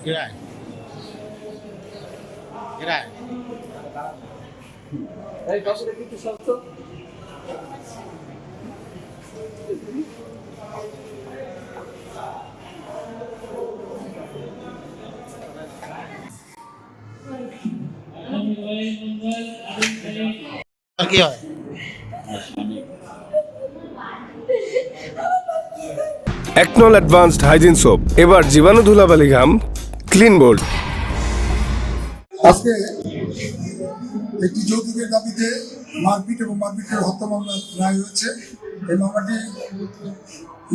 Kirai. Kirai. এই পাশে দেখি একটু শব্দ আর কি হয়? একনল অ্যাডভান্সড হাইজিন সোপ এবার জীবাণু ধুলাবালি ঘাম ক্লিন বোল্ড। আজকে একটি যৌতুকের দাবিতে মারপিট এবং মারপিটের হত্যা মামলা রায় হয়েছে। এই মামলাটি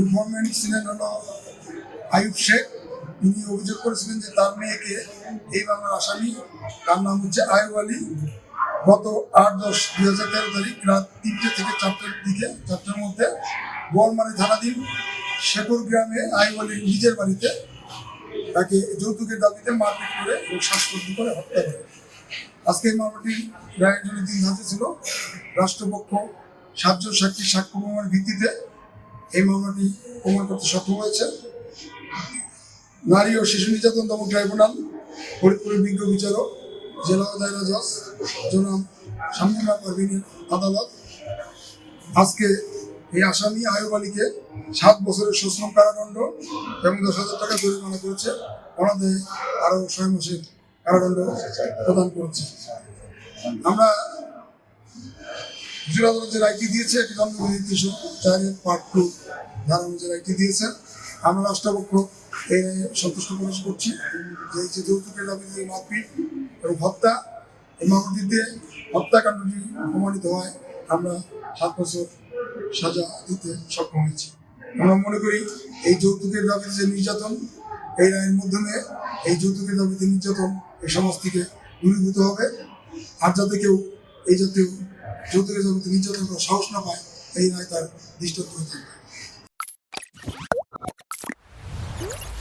ইনফরমেন্ট ছিলেন হলো আয়ুব শেখ। তিনি অভিযোগ করেছিলেন যে তার মেয়েকে এই মামলার আসামি, তার নাম হচ্ছে আয়ুব আলী, গত 8-10-2013 তারিখ রাত 3টে থেকে 4টার দিকে, 4টার মধ্যে বোয়ালমারী থানাধীন শেখর গ্রামে আয়ুব আলীর নিজের বাড়িতে তাকে যৌতুকের দাবিতে মারপিট করে এবং শ্বাসরোধ করে হত্যা করে। আজকে এই মামলাটির রায়ের জন্য দিন ধার্য ছিল। রাষ্ট্রপক্ষ 7 জন সাক্ষীর সাক্ষ্য প্রমাণের ভিত্তিতে এই মামলাটি প্রমাণ করতে সক্ষম হয়েছে। নারী ও শিশু নির্যাতন দমন ট্রাইব্যুনাল, ফরিদপুরের বিজ্ঞ বিচারক, জেলা ও দায়রা জজ জনাব শামীমা পারভীনের আদালত আজকে এই আসামি আয়ুব আলীকে 7 বছরের সশ্রম কারাদণ্ড এবং 10,000 টাকা জরিমানা করেছে। অনাদায়ে আরও 6 মাসের কারাদণ্ড প্রদান করেছে। আমরা হুজুর আদালত যে রায়টি দিয়েছে, এটি দণ্ডবিধি 304-পার্ট 2 ধারা অনুযায়ী রায়টি দিয়েছে। আমরা রাষ্ট্রপক্ষ এই রায়ে সন্তুষ্ট প্রকাশ করছি যে এই যে যৌতুকের দাবিতে মারপিট এবং হত্যা, এই মামলাটিতে হত্যাকাণ্ডটি প্রমাণিত হয়, আমরা 7 বছর সাজা দিতে সক্ষম হয়েছি। আমরা মনে করি এই যৌতুকের দাবিতে যে নির্যাতন, এই রায়ের মাধ্যমে এই যৌতুকের দাবিতে নির্যাতন এই সমাজ থেকে দূরীভূত হবে। আর যাতে কেউ এই জাতীয় যৌতুকের দাবিতে নির্যাতন করার সাহস না পায়, এই রায় তার দৃষ্টান্ত হয়ে থাকবে।